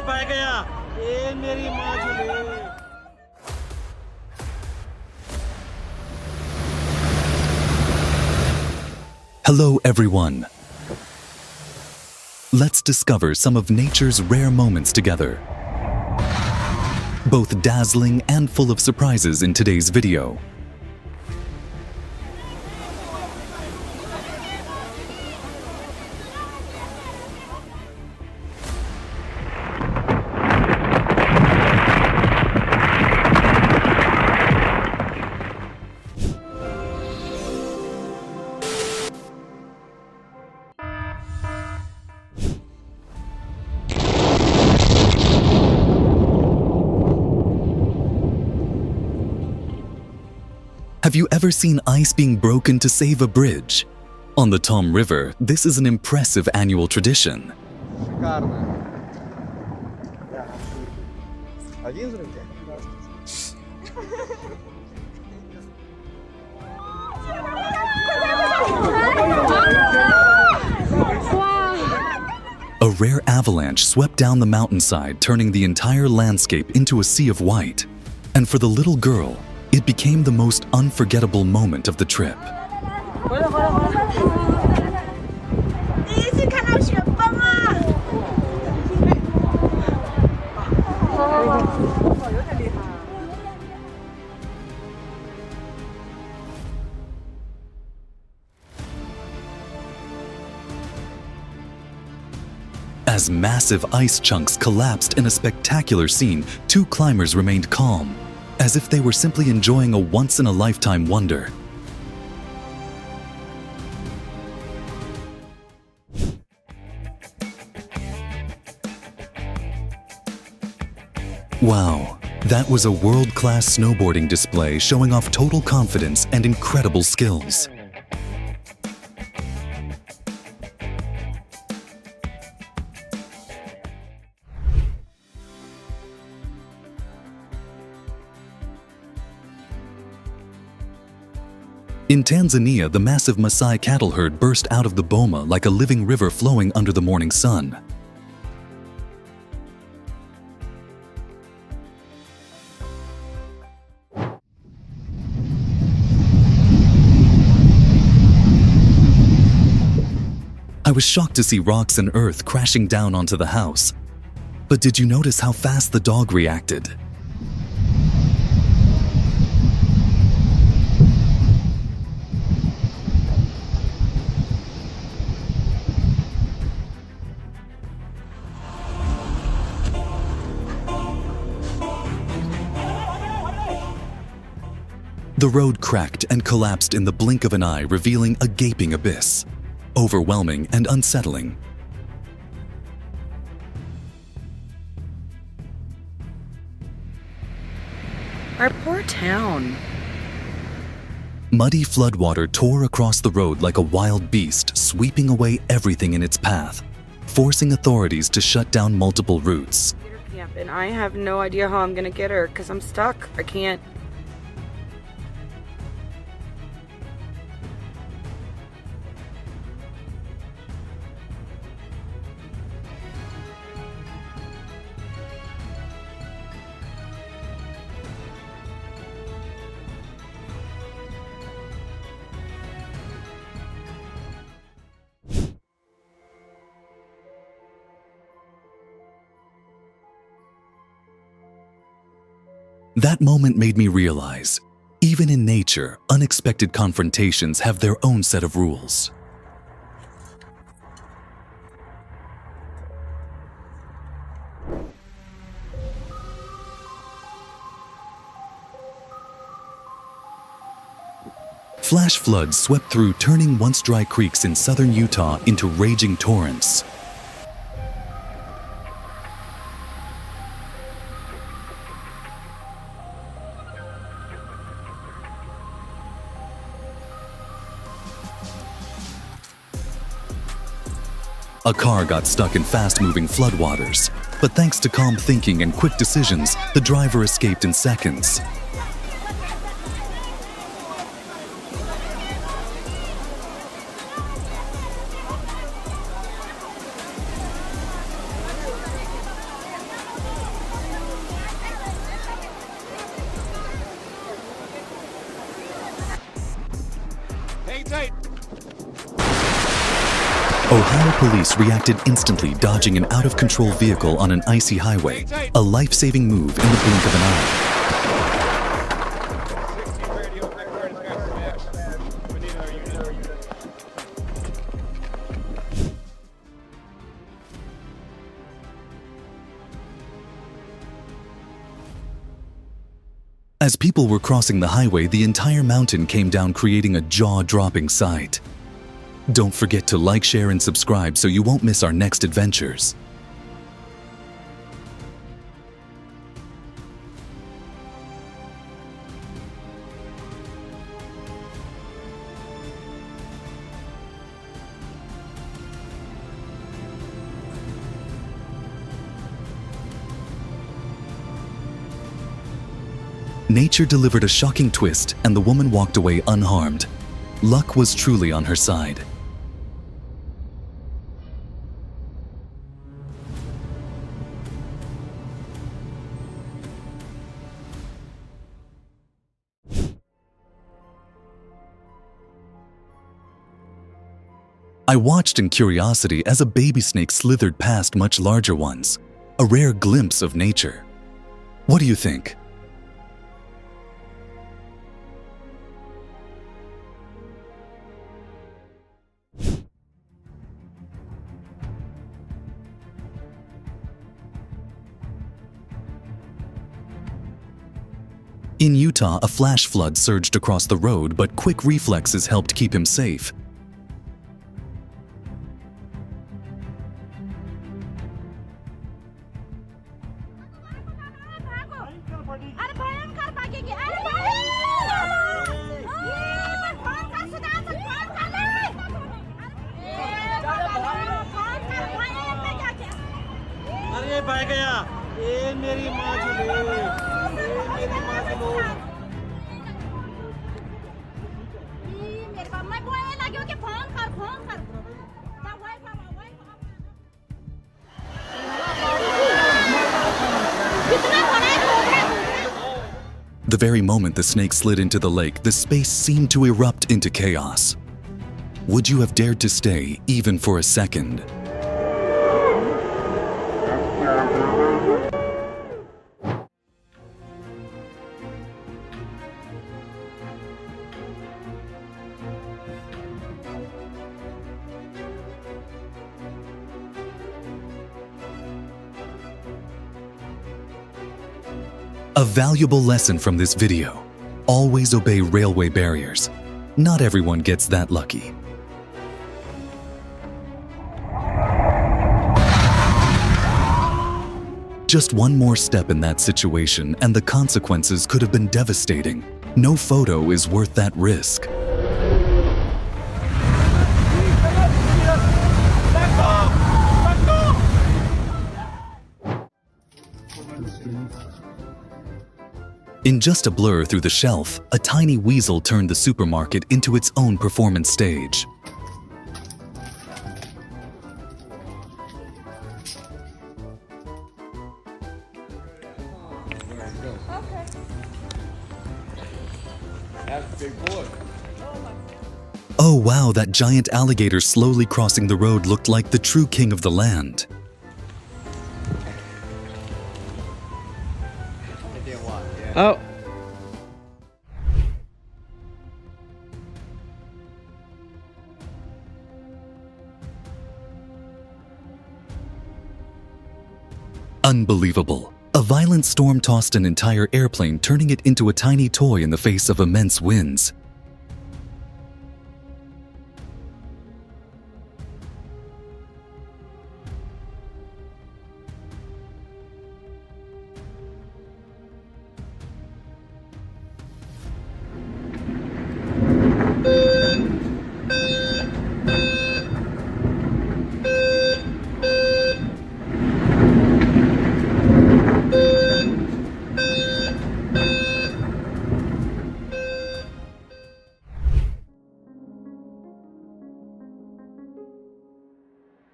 बह गया ए मेरी माँ झूले। Hello everyone. Let's discover some of nature's rare moments together. Both dazzling and full of surprises in today's video. Have you ever seen ice being broken to save a bridge? On the Tom River, this is an impressive annual tradition. A rare avalanche swept down the mountainside, turning the entire landscape into a sea of white. And for the little girl, it became the most unforgettable moment of the trip. As massive ice chunks collapsed in a spectacular scene, two climbers remained calm, as if they were simply enjoying a once-in-a-lifetime wonder. Wow, that was a world-class snowboarding display showing off total confidence and incredible skills. In Tanzania, the massive Maasai cattle herd burst out of the boma like a living river flowing under the morning sun. I was shocked to see rocks and earth crashing down onto the house. But did you notice how fast the dog reacted? The road cracked and collapsed in the blink of an eye, revealing a gaping abyss. Overwhelming and unsettling. Our poor town. Muddy floodwater tore across the road like a wild beast, sweeping away everything in its path, forcing authorities to shut down multiple routes. And I have no idea how I'm gonna get her because I'm stuck. I can't. That moment made me realize, even in nature, unexpected confrontations have their own set of rules. Flash floods swept through, turning once dry creeks in southern Utah into raging torrents. A car got stuck in fast-moving floodwaters, but thanks to calm thinking and quick decisions, the driver escaped in seconds. Ohio police reacted instantly, dodging an out-of-control vehicle on an icy highway, a life-saving move in the blink of an eye. As people were crossing the highway, the entire mountain came down, creating a jaw-dropping sight. Don't forget to like, share, and subscribe so you won't miss our next adventures. Nature delivered a shocking twist, and the woman walked away unharmed. Luck was truly on her side. I watched in curiosity as a baby snake slithered past much larger ones, a rare glimpse of nature. What do you think? In Utah, a flash flood surged across the road, but quick reflexes helped keep him safe. अरे भाग गया ये मेरी माँ झूले ये मेरी माँ झूलो The very moment the snake slid into the lake, the space seemed to erupt into chaos. Would you have dared to stay, even for a second? A valuable lesson from this video: always obey railway barriers. Not everyone gets that lucky. Just one more step in that situation and the consequences could have been devastating. No photo is worth that risk. In just a blur through the shelf, a tiny weasel turned the supermarket into its own performance stage. Oh wow, that giant alligator slowly crossing the road looked like the true king of the land. Oh Unbelievable. A violent storm tossed an entire airplane, turning it into a tiny toy in the face of immense winds.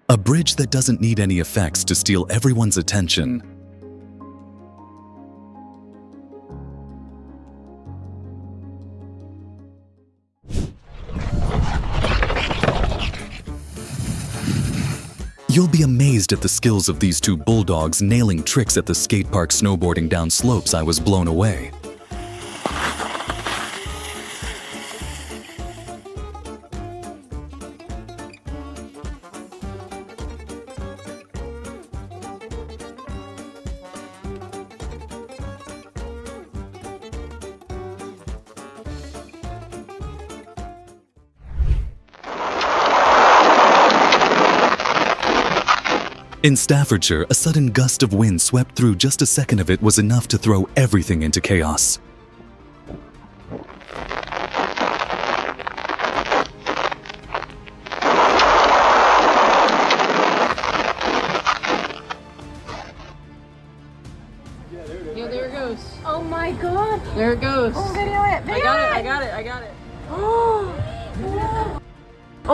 A bridge that doesn't need any effects to steal everyone's attention. You'll be amazed at the skills of these two bulldogs nailing tricks at the skate park snowboarding down slopes. I was blown away. In Staffordshire, a sudden gust of wind swept through. Just a second of it was enough to throw everything into chaos. Yeah, there it goes. Oh my god. There it goes. Oh, video it. I got it. Oh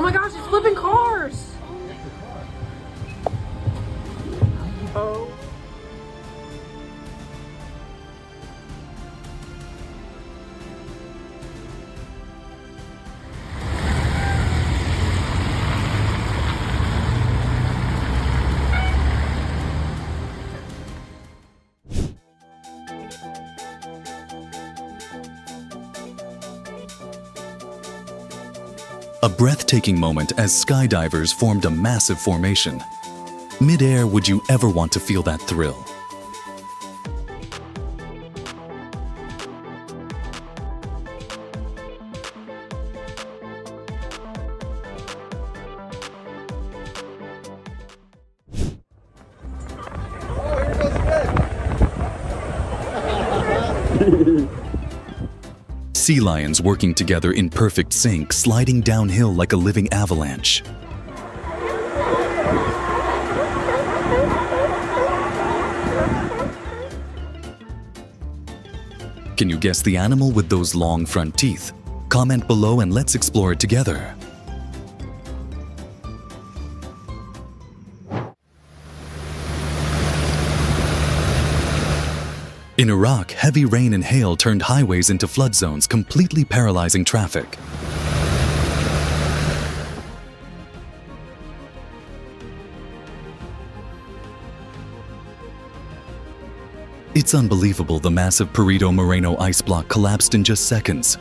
my gosh, it's flipping cars. Oh. A breathtaking moment as skydivers formed a massive formation. Mid-air, would you ever want to feel that thrill? Sea lions working together in perfect sync, sliding downhill like a living avalanche. Can you guess the animal with those long front teeth? Comment below and let's explore it together. In Iraq, heavy rain and hail turned highways into flood zones, completely paralyzing traffic. It's unbelievable the massive Perito Moreno ice block collapsed in just seconds.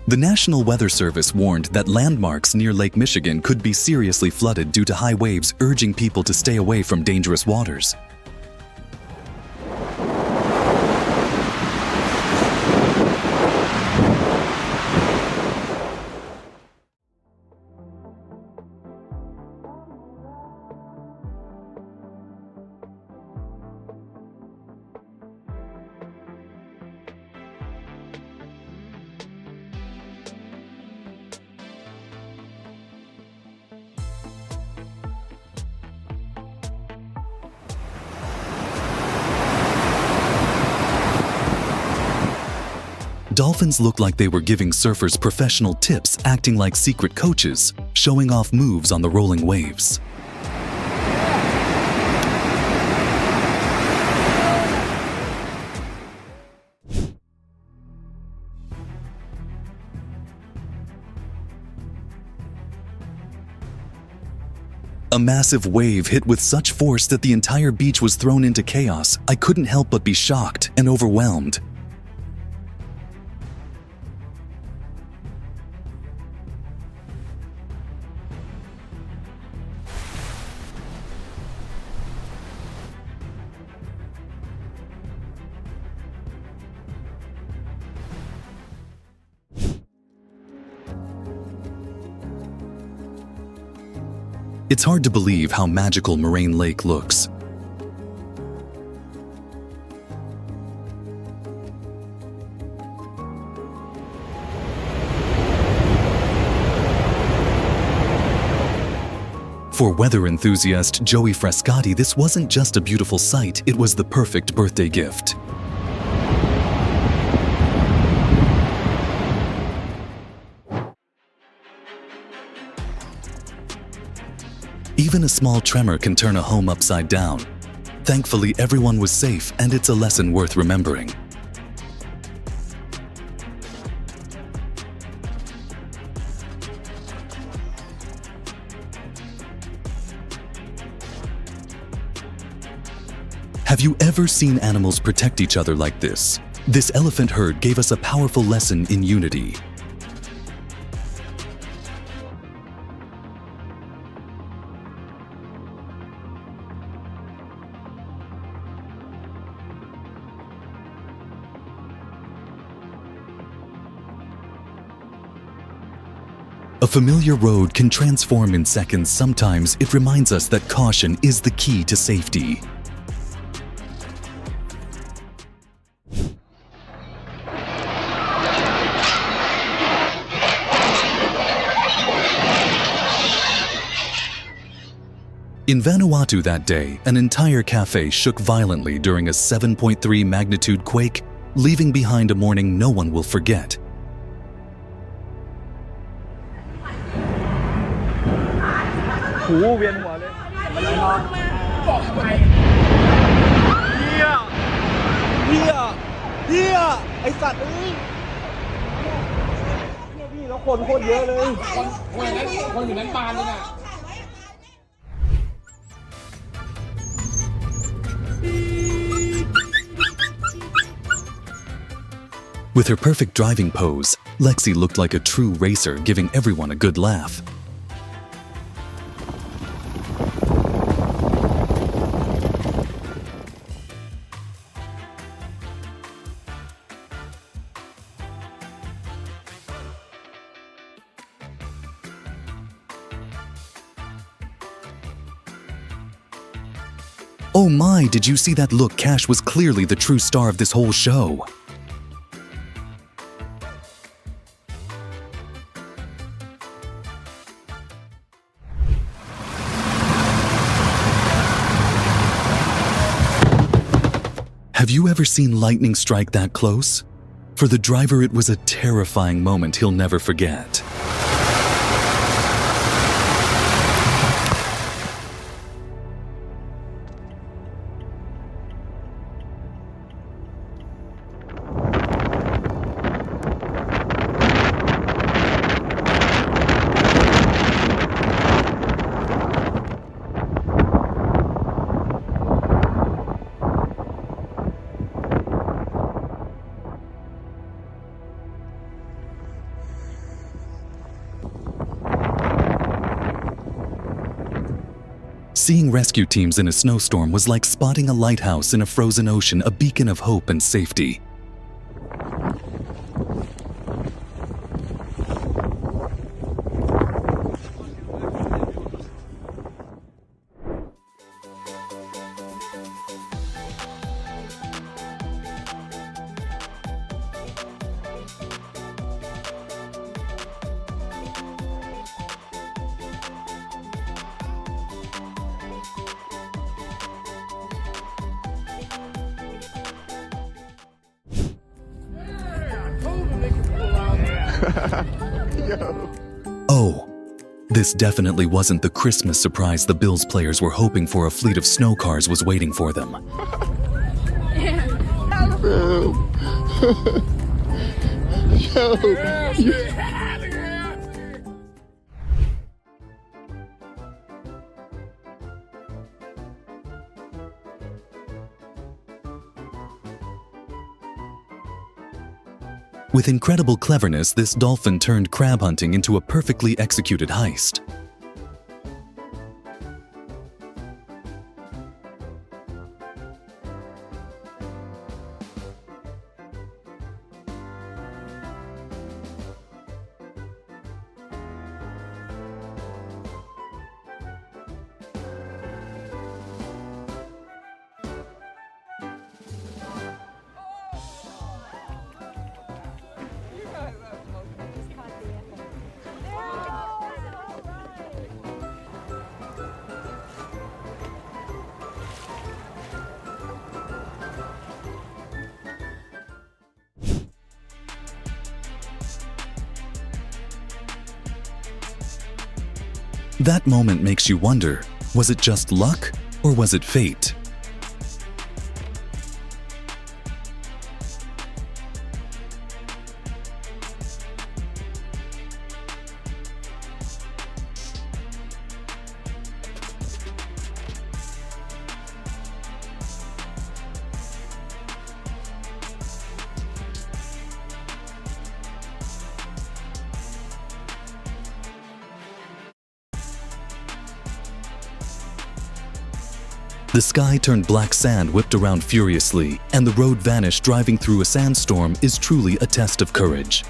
The National Weather Service warned that landmarks near Lake Michigan could be seriously flooded due to high waves, urging people to stay away from dangerous waters. Dolphins looked like they were giving surfers professional tips, acting like secret coaches, showing off moves on the rolling waves. A massive wave hit with such force that the entire beach was thrown into chaos. I couldn't help but be shocked and overwhelmed. It's hard to believe how magical Moraine Lake looks. For weather enthusiast Joey Frescati, this wasn't just a beautiful sight, it was the perfect birthday gift. Even a small tremor can turn a home upside down. Thankfully, everyone was safe, and it's a lesson worth remembering. Have you ever seen animals protect each other like this? This elephant herd gave us a powerful lesson in unity. A familiar road can transform in seconds. Sometimes it reminds us that caution is the key to safety. In Vanuatu that day, an entire cafe shook violently during a 7.3 magnitude quake, leaving behind a morning no one will forget. With her perfect driving pose, Lexi looked like a true racer, giving everyone a good laugh. Oh my, did you see that look? Cash was clearly the true star of this whole show. Have you ever seen lightning strike that close? For the driver, it was a terrifying moment he'll never forget. Seeing rescue teams in a snowstorm was like spotting a lighthouse in a frozen ocean, a beacon of hope and safety. Oh, this definitely wasn't the Christmas surprise the Bills players were hoping for. A fleet of snow cars was waiting for them. With incredible cleverness, this dolphin turned crab hunting into a perfectly executed heist. That moment makes you wonder, was it just luck or was it fate? The sky turned black sand whipped around furiously, and the road vanished driving through a sandstorm is truly a test of courage.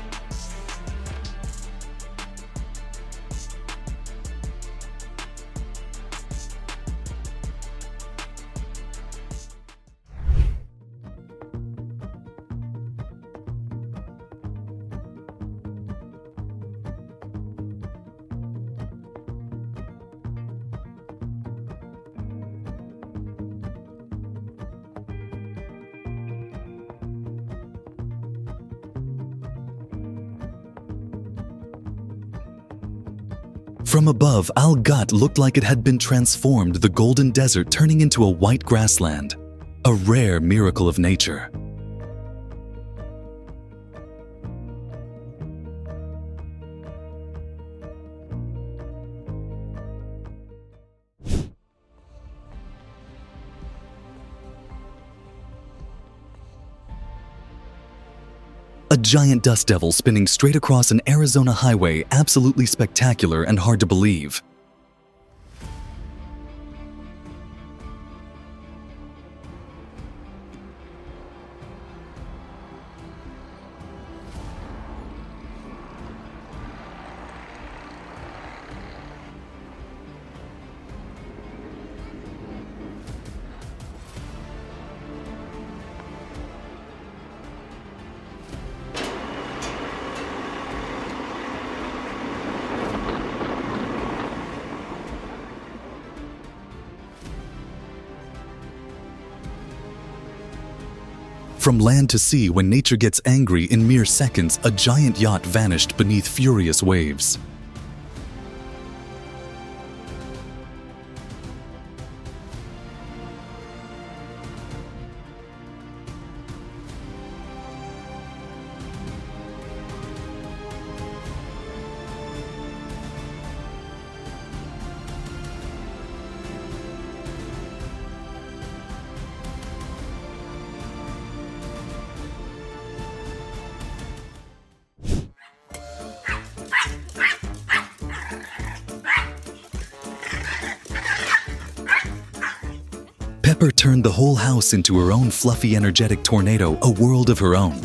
From above, Al Ghut looked like it had been transformed, the golden desert turning into a white grassland, a rare miracle of nature. A giant dust devil spinning straight across an Arizona highway, absolutely spectacular and hard to believe. From land to sea, when nature gets angry, in mere seconds, a giant yacht vanished beneath furious waves. Pepper turned the whole house into her own fluffy, energetic tornado, a world of her own.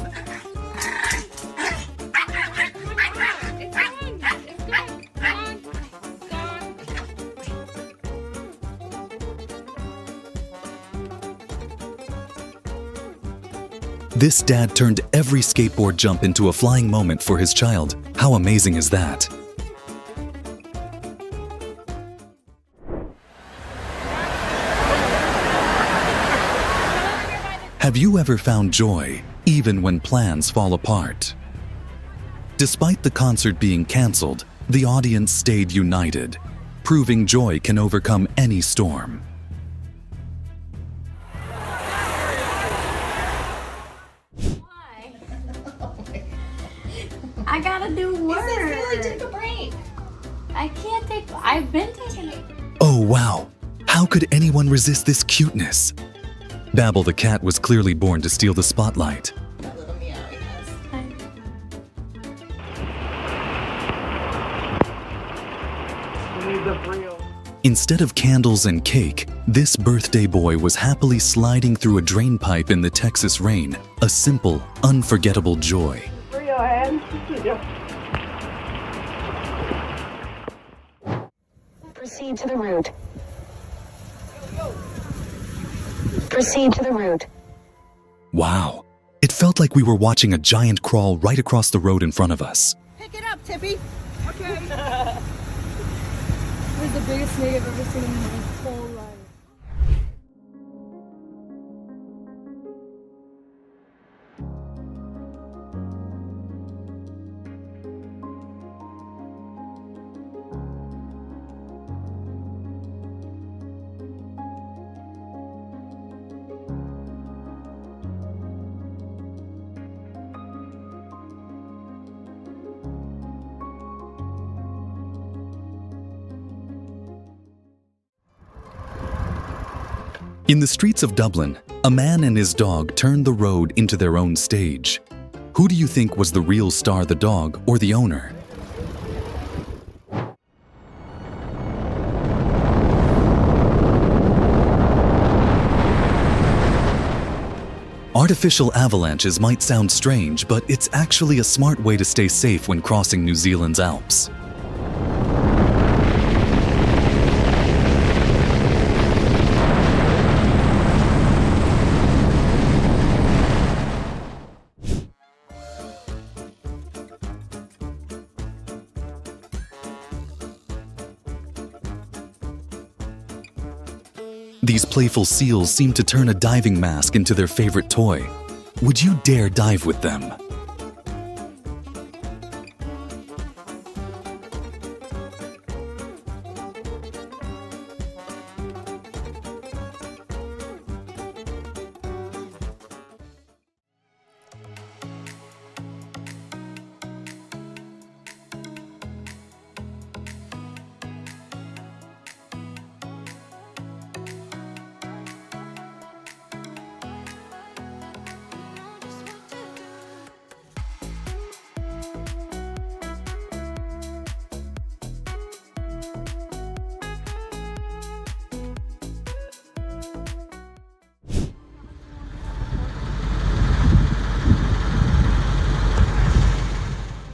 This dad turned every skateboard jump into a flying moment for his child. How amazing is that? Have you ever found joy, even when plans fall apart? Despite the concert being canceled, the audience stayed united, proving joy can overcome any storm. I gotta do work. He says, Lily, take a break. I can't take. I've been taking it. Oh wow! How could anyone resist this cuteness? Babble the cat was clearly born to steal the spotlight. That little meow, yes. Instead of candles and cake, this birthday boy was happily sliding through a drain pipe in the Texas rain, a simple, unforgettable joy. Proceed to the route. Proceed to the route. Wow! It felt like we were watching a giant crawl right across the road in front of us. Pick it up, Tippy. Okay. This is the biggest snake I've ever seen in my whole life. In the streets of Dublin, a man and his dog turned the road into their own stage. Who do you think was the real star, the dog or the owner? Artificial avalanches might sound strange, but it's actually a smart way to stay safe when crossing New Zealand's Alps. These playful seals seem to turn a diving mask into their favorite toy. Would you dare dive with them?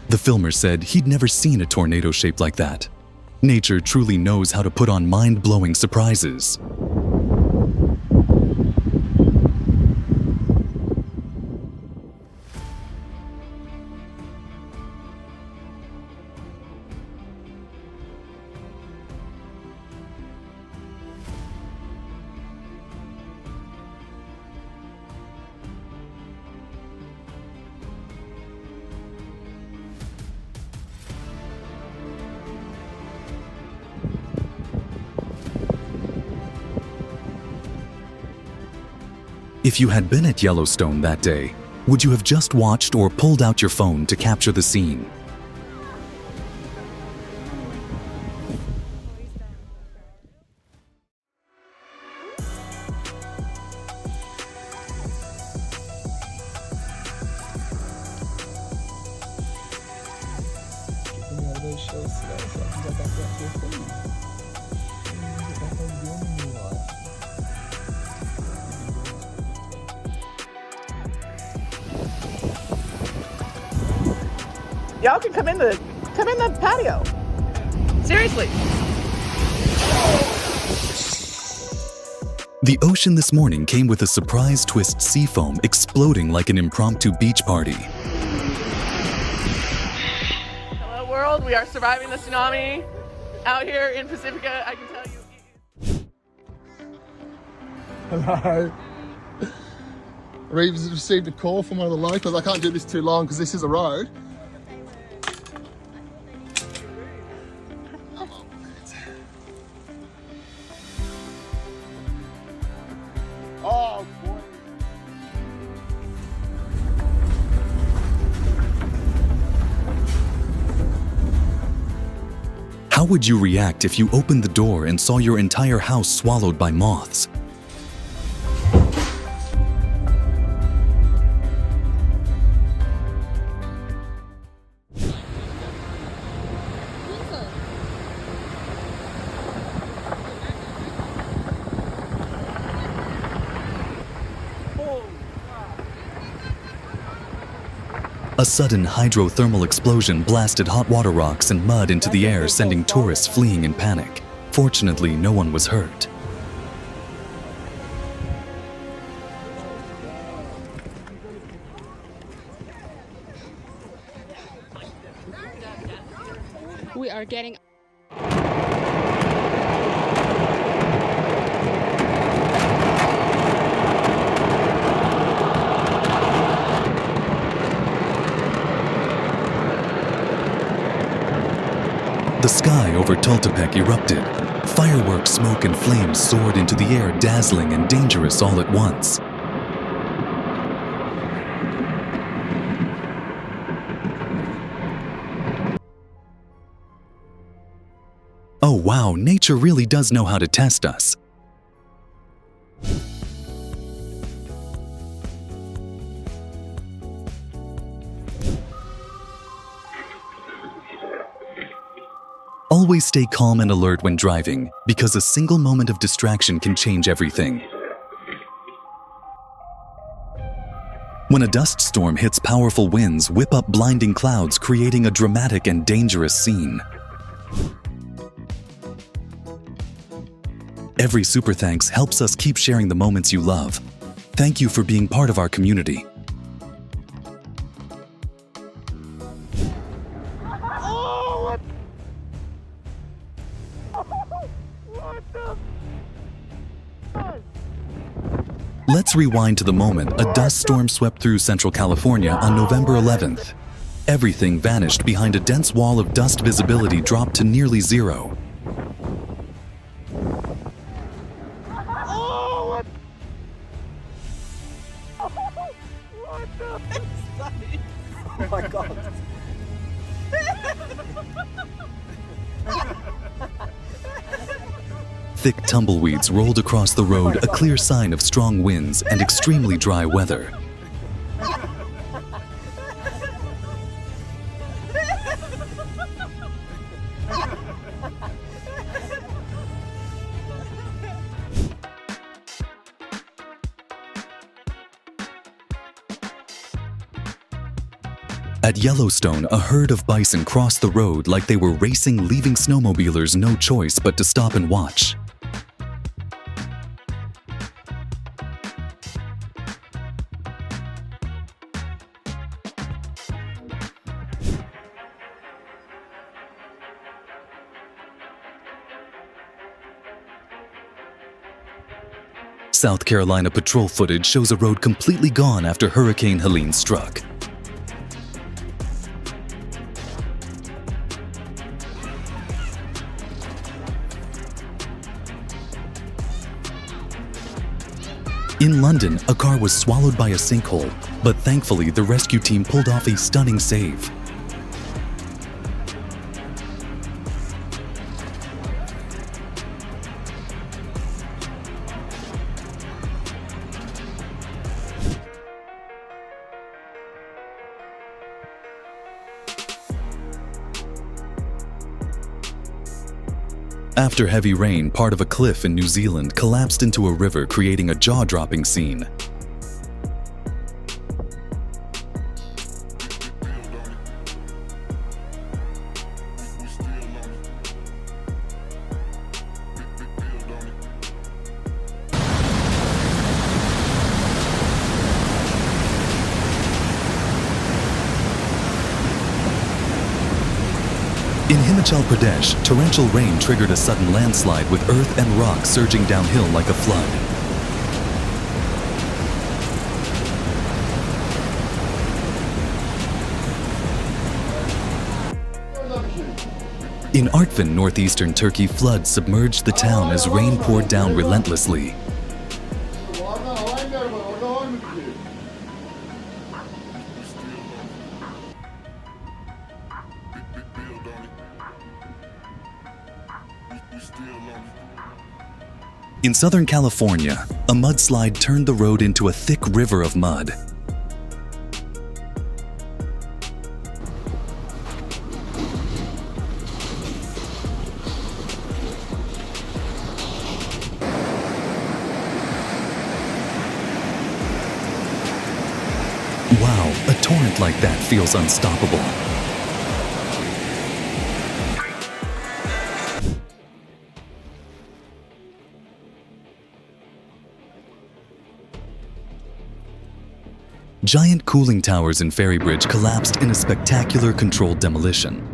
The filmer said he'd never seen a tornado shaped like that. Nature truly knows how to put on mind-blowing surprises. If you had been at Yellowstone that day, would you have just watched or pulled out your phone to capture the scene? Y'all can come in the patio. Seriously. The ocean this morning came with a surprise twist seafoam exploding like an impromptu beach party. Hello world, we are surviving the tsunami out here in Pacifica, I can tell you. Hello. Reeves has received a call from one of the locals. I can't do this too long because this is a road. Oh, boy. How would you react if you opened the door and saw your entire house swallowed by moths? A sudden hydrothermal explosion blasted hot water rocks and mud into the air, sending tourists fleeing in panic. Fortunately, no one was hurt. We are getting The sky over Tultepec erupted. Fireworks, smoke, and flames soared into the air, dazzling and dangerous all at once. Oh wow, nature really does know how to test us. Always stay calm and alert when driving, because a single moment of distraction can change everything. When a dust storm hits, powerful winds whip up blinding clouds, creating a dramatic and dangerous scene. Every super thanks helps us keep sharing the moments you love. Thank you for being part of our community. Let's rewind to the moment a dust storm swept through Central California on November 11th. Everything vanished behind a dense wall of dust. Visibility dropped to nearly zero. Oh my God. Thick tumbleweeds rolled across the road, a clear sign of strong winds and extremely dry weather. At Yellowstone, a herd of bison crossed the road like they were racing, leaving snowmobilers no choice but to stop and watch. South Carolina patrol footage shows a road completely gone after Hurricane Helene struck. In London, a car was swallowed by a sinkhole, but thankfully the rescue team pulled off a stunning save. After heavy rain, part of a cliff in New Zealand collapsed into a river, creating a jaw-dropping scene. In Himachal Pradesh, torrential rain triggered a sudden landslide with earth and rock surging downhill like a flood. In Artvin, northeastern Turkey, floods submerged the town as rain poured down relentlessly. In Southern California, a mudslide turned the road into a thick river of mud. Wow, a torrent like that feels unstoppable. Giant cooling towers in Ferry Bridge collapsed in a spectacular controlled demolition.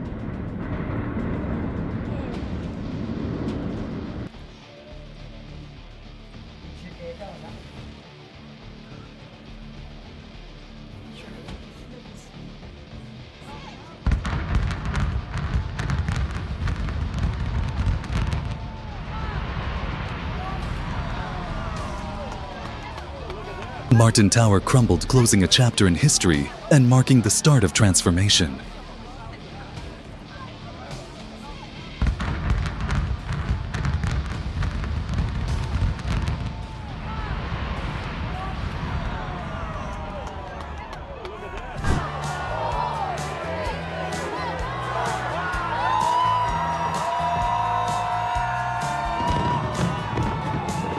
Martin Tower crumbled, closing a chapter in history and marking the start of transformation.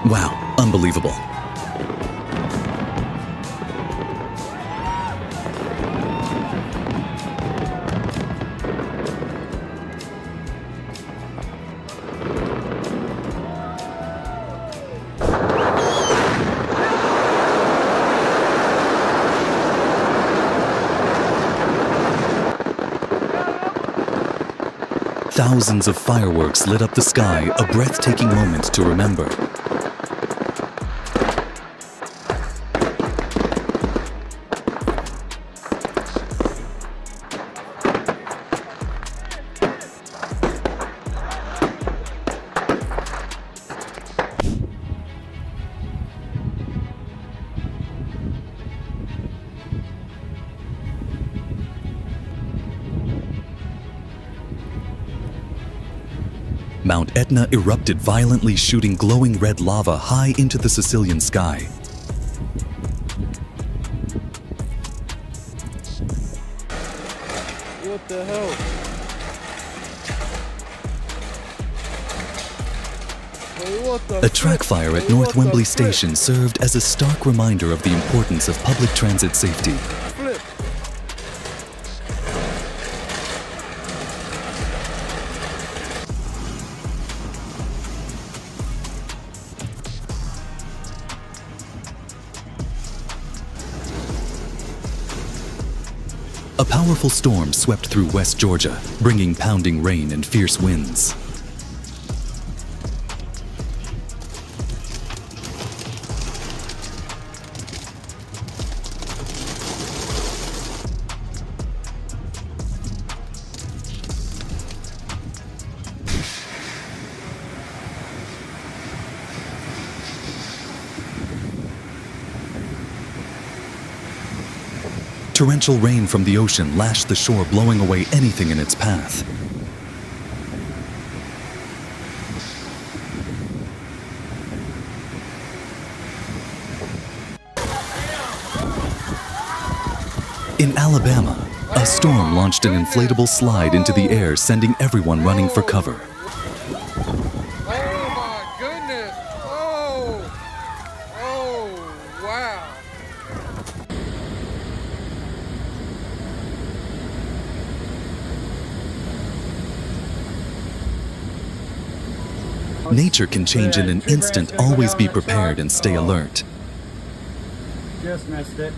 Wow, unbelievable. Thousands of fireworks lit up the sky, a breathtaking moment to remember. Mount Etna erupted violently, shooting glowing red lava high into the Sicilian sky. What the hell? A track fire at North Wembley Station served as a stark reminder of the importance of public transit safety. A powerful storm swept through West Georgia, bringing pounding rain and fierce winds. Torrential rain from the ocean lashed the shore, blowing away anything in its path. In Alabama, a storm launched an inflatable slide into the air, sending everyone running for cover. Oh my goodness! Oh, wow! Nature can change in an instant. Always be prepared and stay alert. Just missed it.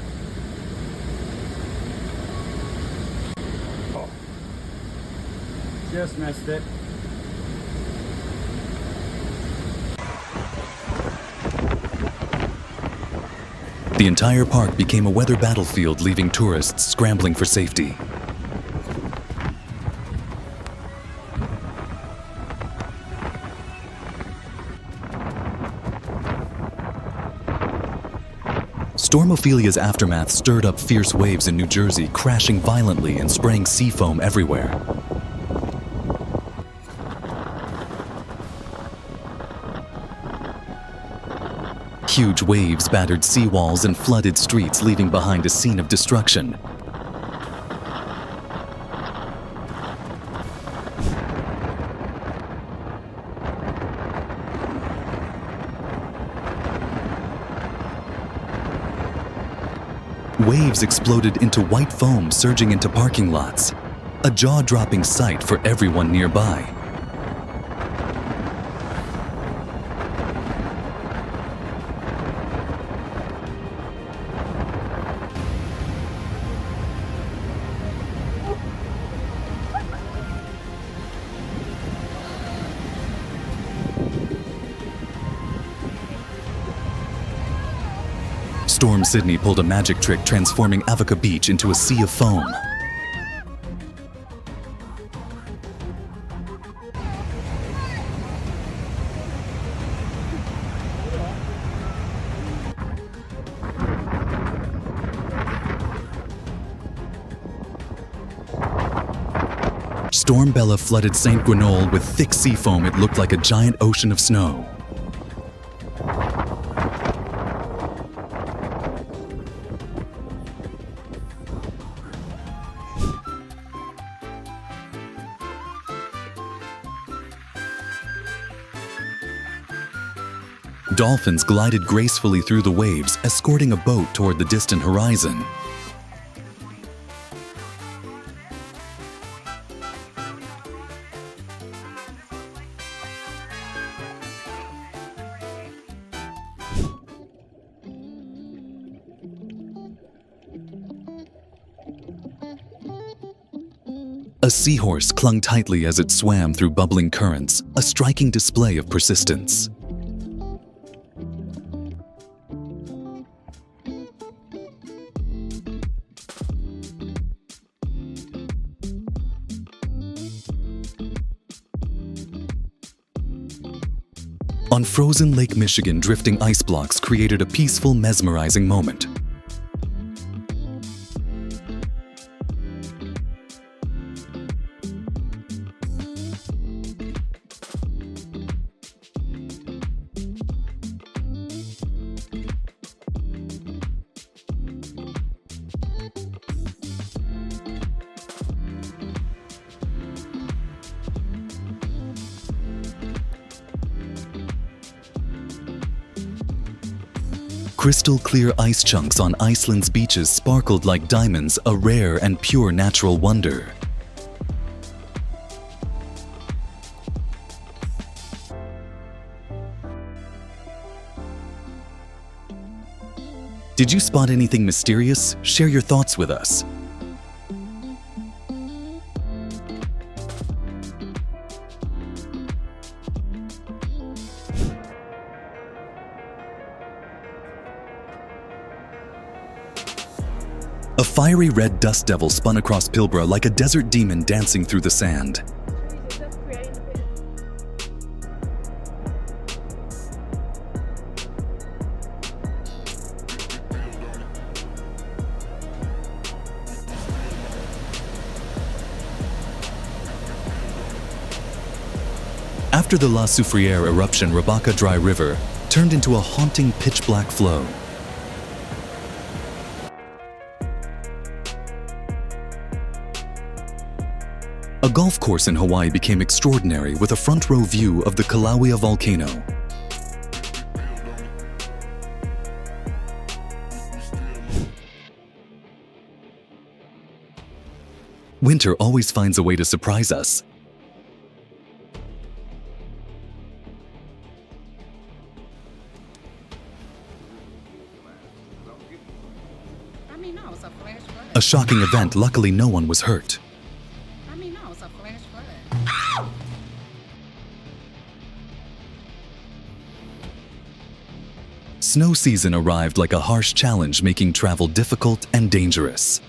Just missed it. The entire park became a weather battlefield, leaving tourists scrambling for safety. Storm Ophelia's aftermath stirred up fierce waves in New Jersey, crashing violently and spraying sea foam everywhere. Huge waves battered seawalls and flooded streets, leaving behind a scene of destruction. Waves exploded into white foam, surging into parking lots. A jaw-dropping sight for everyone nearby. Storm Sydney pulled a magic trick, transforming Avoca Beach into a sea of foam. Storm Bella flooded St. Gwenole with thick sea foam. It looked like a giant ocean of snow. Dolphins glided gracefully through the waves, escorting a boat toward the distant horizon. A seahorse clung tightly as it swam through bubbling currents, a striking display of persistence. On frozen Lake Michigan, drifting ice blocks created a peaceful, mesmerizing moment. Crystal clear ice chunks on Iceland's beaches sparkled like diamonds, a rare and pure natural wonder. Did you spot anything mysterious? Share your thoughts with us. A fiery red dust devil spun across Pilbara like a desert demon dancing through the sand. After the La Soufrière eruption, Rabaka Dry River turned into a haunting pitch-black flow. A golf course in Hawaii became extraordinary with a front-row view of the Kilauea volcano. Winter always finds a way to surprise us. A shocking event, luckily no one was hurt. Snow season arrived like a harsh challenge, making travel difficult and dangerous.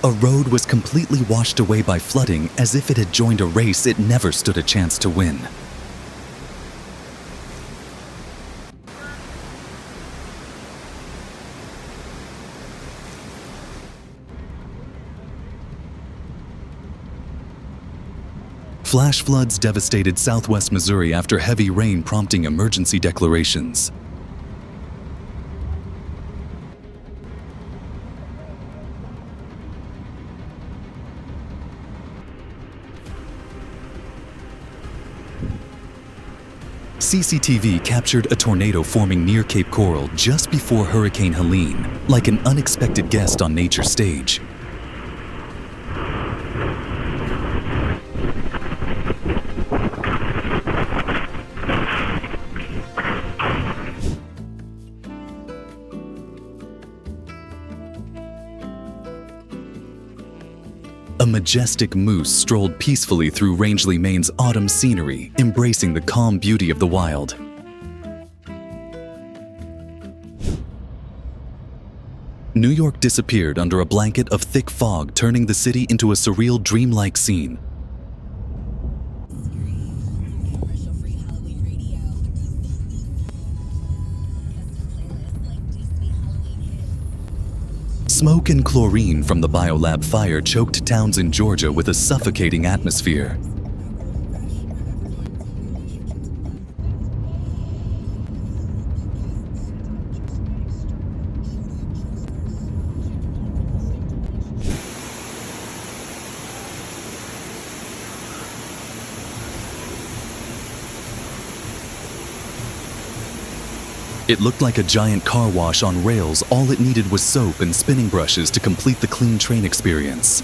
A road was completely washed away by flooding, as if it had joined a race it never stood a chance to win. Flash floods devastated southwest Missouri after heavy rain, prompting emergency declarations. CCTV captured a tornado forming near Cape Coral just before Hurricane Helene, like an unexpected guest on nature's stage. A majestic moose strolled peacefully through Rangeley, Maine's autumn scenery, embracing the calm beauty of the wild. New York disappeared under a blanket of thick fog, turning the city into a surreal, dreamlike scene. Smoke and chlorine from the biolab fire choked towns in Georgia with a suffocating atmosphere. It looked like a giant car wash on rails. All it needed was soap and spinning brushes to complete the clean train experience.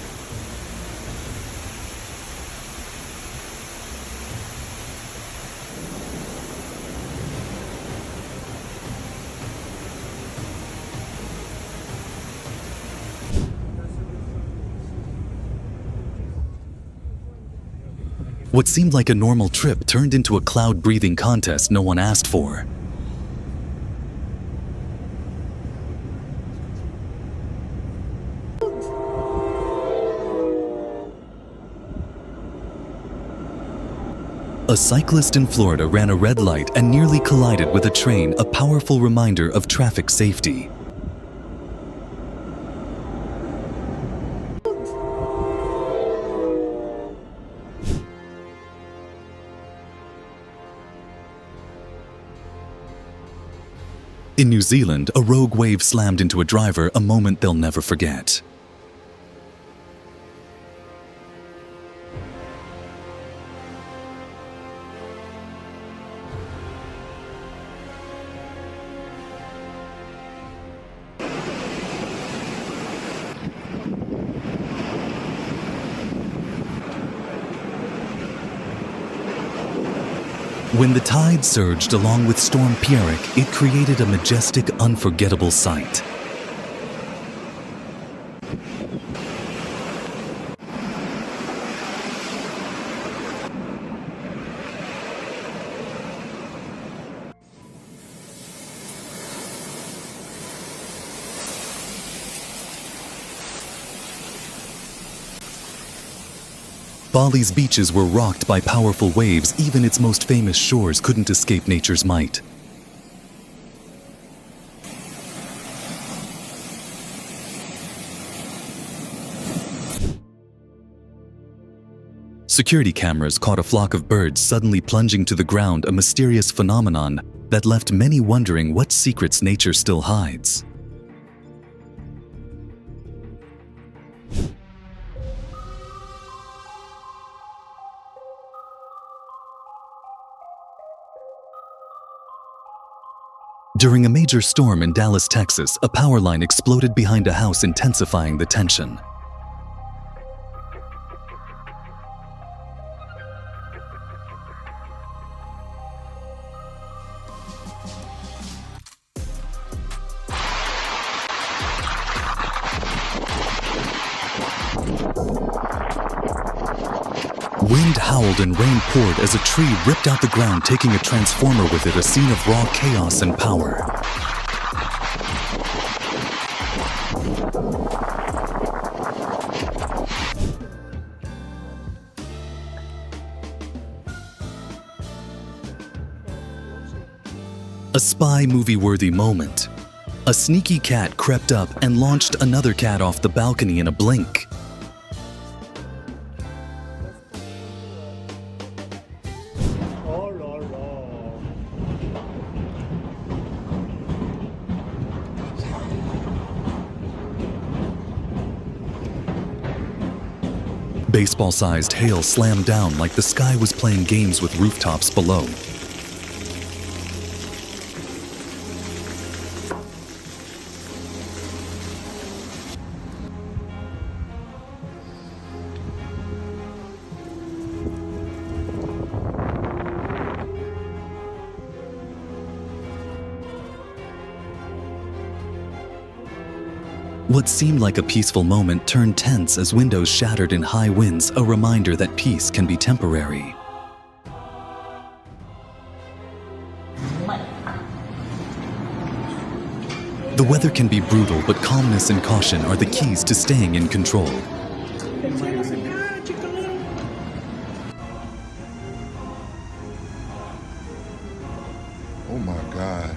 What seemed like a normal trip turned into a cloud-breathing contest no one asked for. A cyclist in Florida ran a red light and nearly collided with a train, a powerful reminder of traffic safety. In New Zealand, a rogue wave slammed into a driver, a moment they'll never forget. When the tide surged along with Storm Pierrick, it created a majestic, unforgettable sight. Bali's beaches were rocked by powerful waves. Even its most famous shores couldn't escape nature's might. Security cameras caught a flock of birds suddenly plunging to the ground, a mysterious phenomenon that left many wondering what secrets nature still hides. During a major storm in Dallas, Texas, a power line exploded behind a house, intensifying the tension. Wind howled and rain poured as a tree ripped out the ground, taking a transformer with it, a scene of raw chaos and power. A spy movie-worthy moment. A sneaky cat crept up and launched another cat off the balcony in a blink. Baseball-sized hail slammed down like the sky was playing games with rooftops below. What seemed like a peaceful moment turned tense as windows shattered in high winds, a reminder that peace can be temporary. The weather can be brutal, but calmness and caution are the keys to staying in control. Oh my God.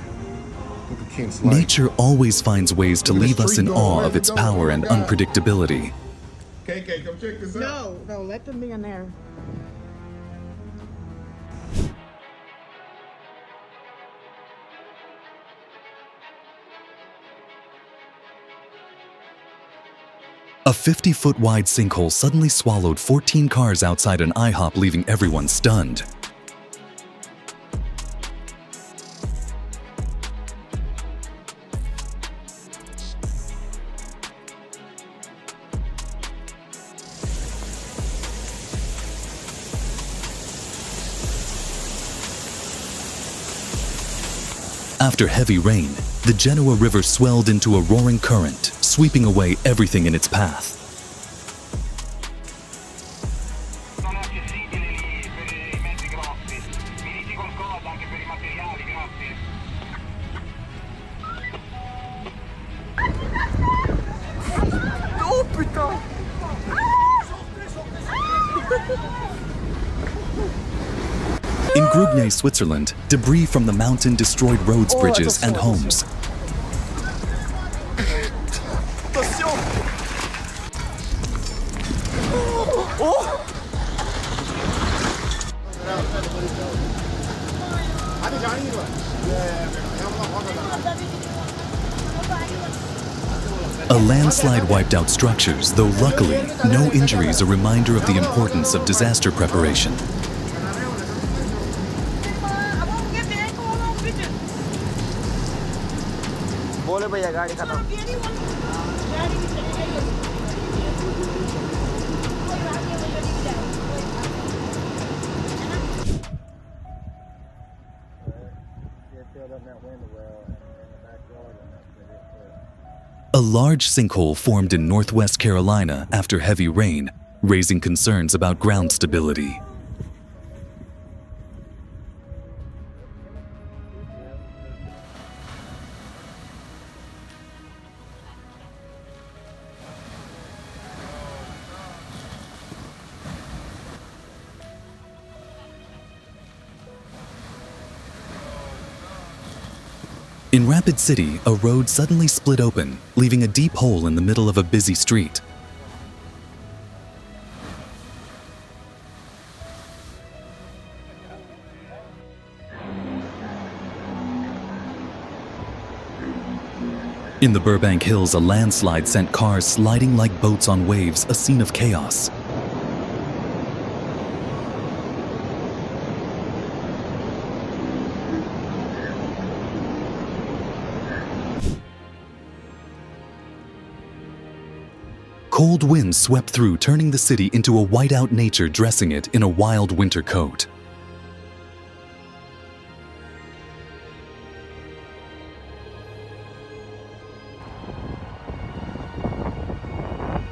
Look at can't slide. Nature always finds ways to leave us in awe of its power and unpredictability. KK, come check this out. No, let them be in there. A 50-foot wide sinkhole suddenly swallowed 14 cars outside an IHOP, leaving everyone stunned. After heavy rain, the Genoa River swelled into a roaring current, sweeping away everything in its path. In Grugny, Switzerland, debris from the mountain destroyed roads, bridges, and homes. A landslide wiped out structures, though luckily, no injuries, a reminder of the importance of disaster preparation. A large sinkhole formed in northwest Carolina after heavy rain, raising concerns about ground stability. In Rapid City, a road suddenly split open, leaving a deep hole in the middle of a busy street. In the Burbank Hills, a landslide sent cars sliding like boats on waves, a scene of chaos. Cold winds swept through, turning the city into a whiteout nature, dressing it in a wild winter coat.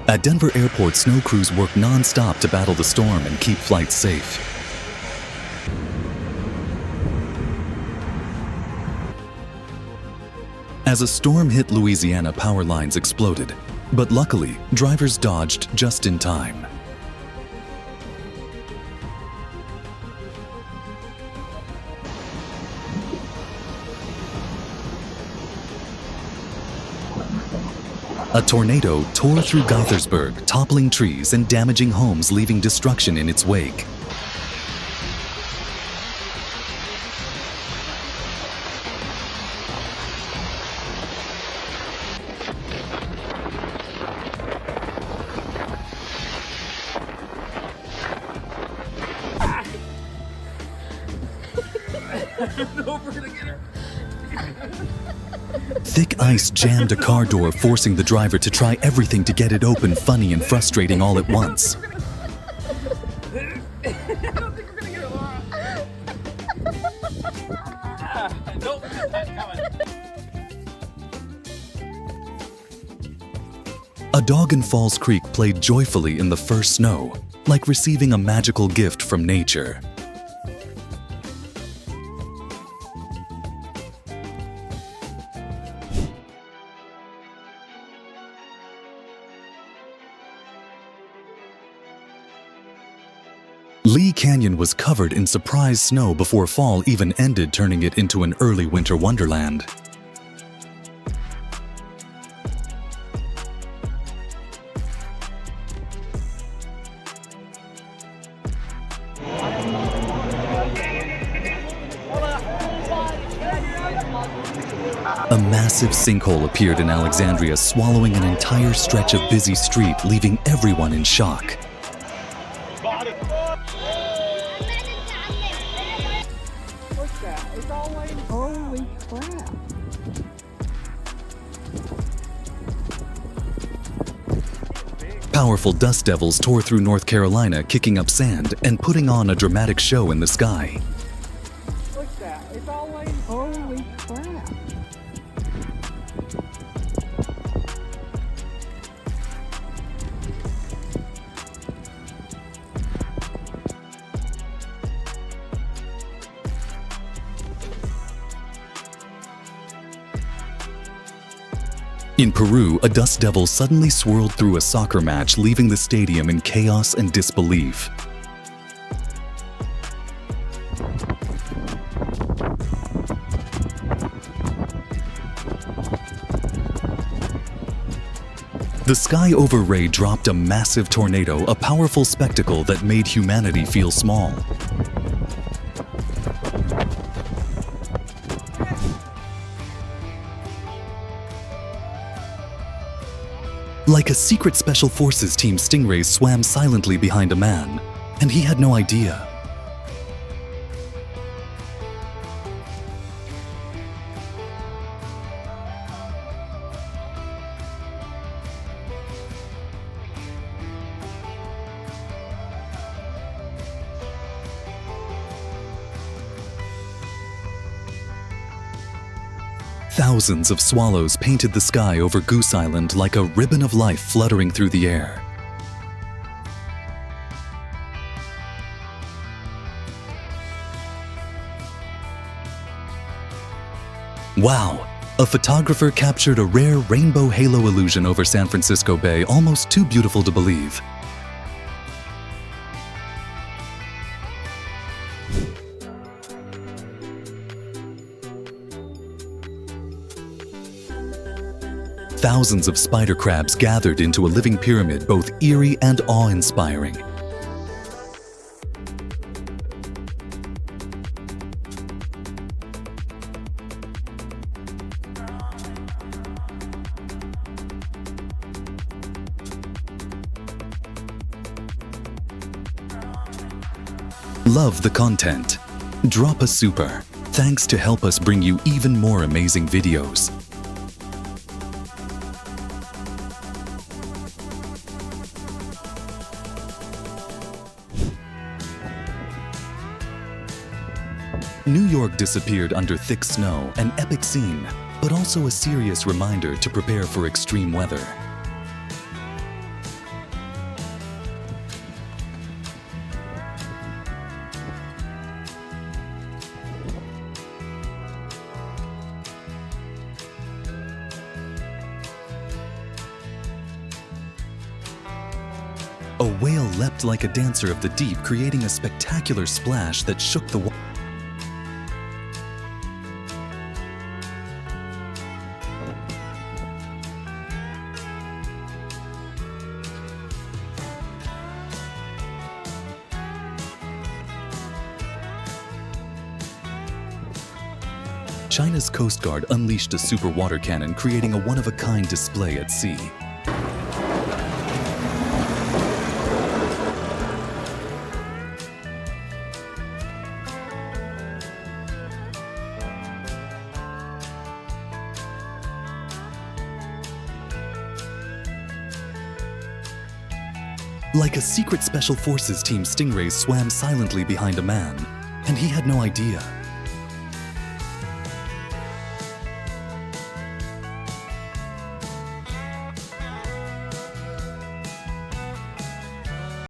At Denver Airport, snow crews work non-stop to battle the storm and keep flights safe. As a storm hit Louisiana, power lines exploded. But luckily, drivers dodged just in time. A tornado tore through Gaithersburg, toppling trees and damaging homes, leaving destruction in its wake. Thick ice jammed a car door, forcing the driver to try everything to get it open, funny and frustrating all at once. A dog in Falls Creek played joyfully in the first snow, like receiving a magical gift from nature. Lee Canyon was covered in surprise snow before fall even ended, turning it into an early winter wonderland. A massive sinkhole appeared in Alexandria, swallowing an entire stretch of busy street, leaving everyone in shock. Holy crap. Powerful dust devils tore through North Carolina, kicking up sand and putting on a dramatic show in the sky. What's that? It's always holy crap. In Peru, a dust devil suddenly swirled through a soccer match, leaving the stadium in chaos and disbelief. The sky over Ray dropped a massive tornado, a powerful spectacle that made humanity feel small. Like a secret special forces team, stingrays swam silently behind a man, and he had no idea. Thousands of swallows painted the sky over Goose Island like a ribbon of life fluttering through the air. Wow! A photographer captured a rare rainbow halo illusion over San Francisco Bay, almost too beautiful to believe. Thousands of spider crabs gathered into a living pyramid, both eerie and awe-inspiring. Love the content? Drop a super. Thanks to help us bring you even more amazing videos. New York disappeared under thick snow, an epic scene, but also a serious reminder to prepare for extreme weather. A whale leapt like a dancer of the deep, creating a spectacular splash that shook the water. China's Coast Guard unleashed a super water cannon, creating a one-of-a-kind display at sea. Like a secret special forces team, stingrays swam silently behind a man, and he had no idea.